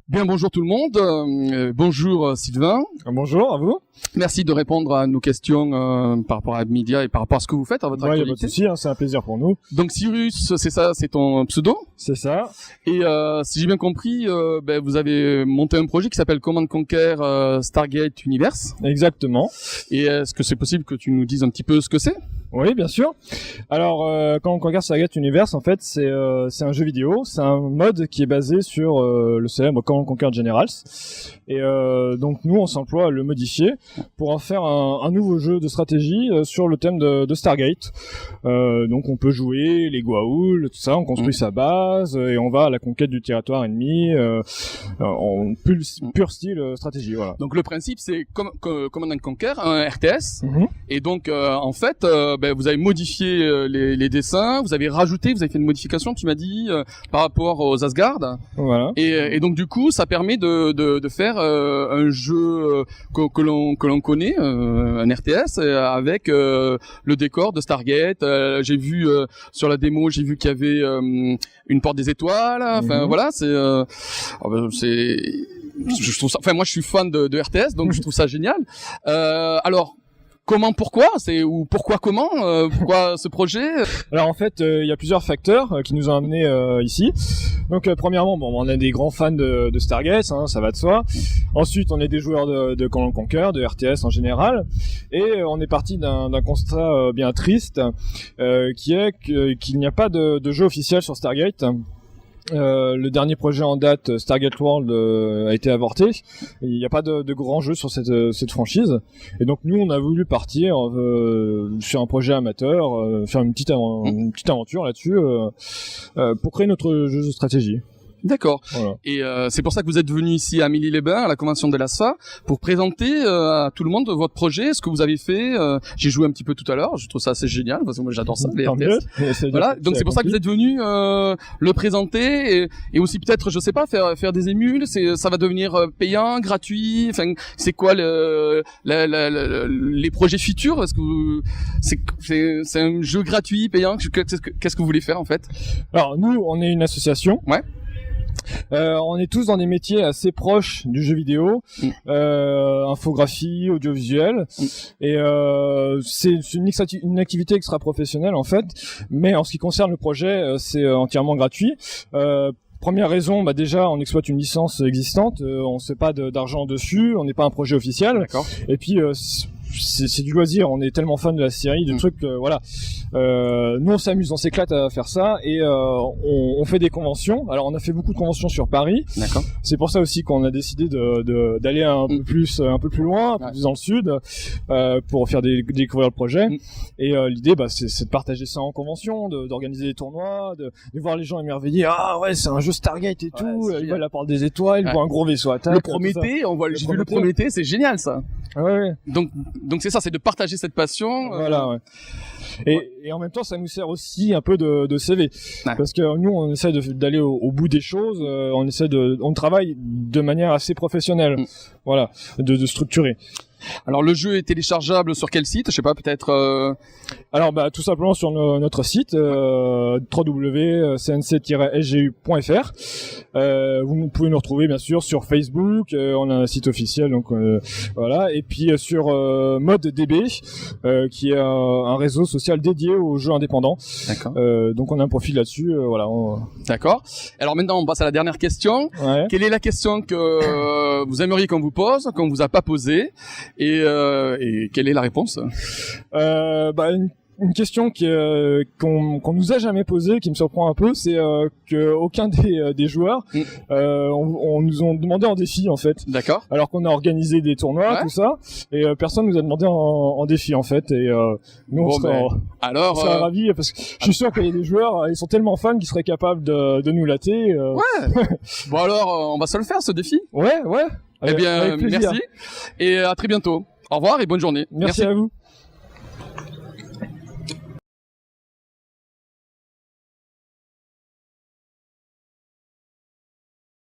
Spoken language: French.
Bien, bonjour tout le monde. Bonjour Sylvain. Bonjour à vous. Merci de répondre à nos questions par rapport à Media et par rapport à ce que vous faites, à votre actualité. Il n'y a pas de souci, c'est un plaisir pour nous. Donc Cyrus, c'est ça, c'est ton pseudo? C'est ça. Et si j'ai bien compris, vous avez monté un projet qui s'appelle Command Conquer Stargate Universe. Exactement. Et est-ce que c'est possible que tu nous dises un petit peu ce que c'est? Oui, bien sûr. Alors, Command Conquer Stargate Universe, en fait, c'est un jeu vidéo. C'est un mode qui est basé sur le célèbre Command Conquer Generals. Et donc, nous, on s'emploie à le modifier pour en faire un nouveau jeu de stratégie sur le thème de Stargate. Donc, on peut jouer les Goa'uld, tout ça. On construit sa base et on va à la conquête du territoire ennemi en pur style stratégie. Voilà. Donc, le principe, c'est Command Conquer, un RTS. Et donc, en fait, vous avez modifié les dessins, vous avez fait une modification, tu m'as dit, par rapport aux Asgard. Voilà. Et donc du coup, ça permet de faire un jeu que l'on connaît, un RTS, avec le décor de Stargate. J'ai vu sur la démo, j'ai vu qu'il y avait une porte des étoiles. Enfin voilà, je trouve ça. Enfin moi, je suis fan de RTS, donc je trouve ça génial. Alors. Comment, pourquoi pourquoi ce projet? Alors en fait, il y a plusieurs facteurs qui nous ont amenés ici. Donc premièrement, on a des grands fans de Stargate, ça va de soi. Ensuite, on est des joueurs de Command Conquer, de RTS en général, et on est parti d'un constat bien triste, qui est qu'il n'y a pas de jeu officiel sur Stargate. Le dernier projet en date, Stargate World, a été avorté. Il n'y a pas de grand jeu sur cette franchise. Et donc nous, on a voulu partir sur un projet amateur, faire une petite aventure là-dessus, pour créer notre jeu de stratégie. D'accord. Voilà. Et c'est pour ça que vous êtes venu ici à Amélie-les-Bains, à la convention de l'ASFA, pour présenter à tout le monde votre projet, ce que vous avez fait. J'ai joué un petit peu tout à l'heure, je trouve ça assez génial, parce que moi j'adore ça, les RTS. Voilà, donc c'est pour ça que vous êtes venu le présenter et aussi peut-être, je sais pas, faire des émules. Ça va devenir payant, gratuit. Enfin, c'est quoi les projets futurs? Est-ce que c'est un jeu gratuit, payant? Qu'est-ce que vous voulez faire en fait? Alors nous, on est une association. Ouais. On est tous dans des métiers assez proches du jeu vidéo, infographie, audiovisuel, et c'est une activité extra-professionnelle en fait, mais en ce qui concerne le projet, c'est entièrement gratuit. Première raison, déjà on exploite une licence existante, on ne fait pas d'argent dessus, on n'est pas un projet officiel. D'accord. Et puis c'est du loisir, on est tellement fan de la série, du truc, voilà. Nous on s'amuse, on s'éclate à faire ça et on fait des conventions. Alors on a fait beaucoup de conventions sur Paris. D'accord. C'est pour ça aussi qu'on a décidé d'aller un peu plus loin, un peu plus dans le sud, pour faire découvrir le projet. Et l'idée, c'est de partager ça en convention, d'organiser des tournois, de voir les gens émerveillés. Ah ouais, c'est un jeu Stargate et tout. Ils voient la porte des étoiles, ils voient un gros vaisseau attaque. Le Prométhée, j'ai vu le Prométhée, c'est génial ça. Ouais. Donc c'est ça, c'est de partager cette passion. Voilà, ouais. Et en même temps, ça nous sert aussi un peu de CV, parce que nous, on essaie d'aller au bout des choses. On travaille de manière assez professionnelle, voilà, de structurer. Alors le jeu est téléchargeable sur quel site? Je sais pas, peut-être. Alors tout simplement sur notre site www.cnc-sgu.fr. Vous pouvez nous retrouver bien sûr sur Facebook. On a un site officiel, donc voilà. Et puis sur ModDB, qui est un réseau social dédié aux jeux indépendants. D'accord. Donc on a un profil là-dessus. Voilà. D'accord. Alors maintenant on passe à la dernière question. Ouais. Quelle est la question que vous aimeriez qu'on vous pose, qu'on vous a pas posée? Et quelle est la réponse? Une question qu'on nous a jamais posée, qui me surprend un peu, c'est que aucun des joueurs on nous ont demandé en défi en fait. D'accord. Alors qu'on a organisé des tournois, tout ça, et personne nous a demandé en défi en fait. Et nous on serait ravis, parce que je suis sûr qu'il y a des joueurs, ils sont tellement fans qu'ils seraient capables de nous latter. Ouais. Bon alors, on va se le faire ce défi. Ouais. Eh bien, merci et à très bientôt. Au revoir et bonne journée. Merci à vous.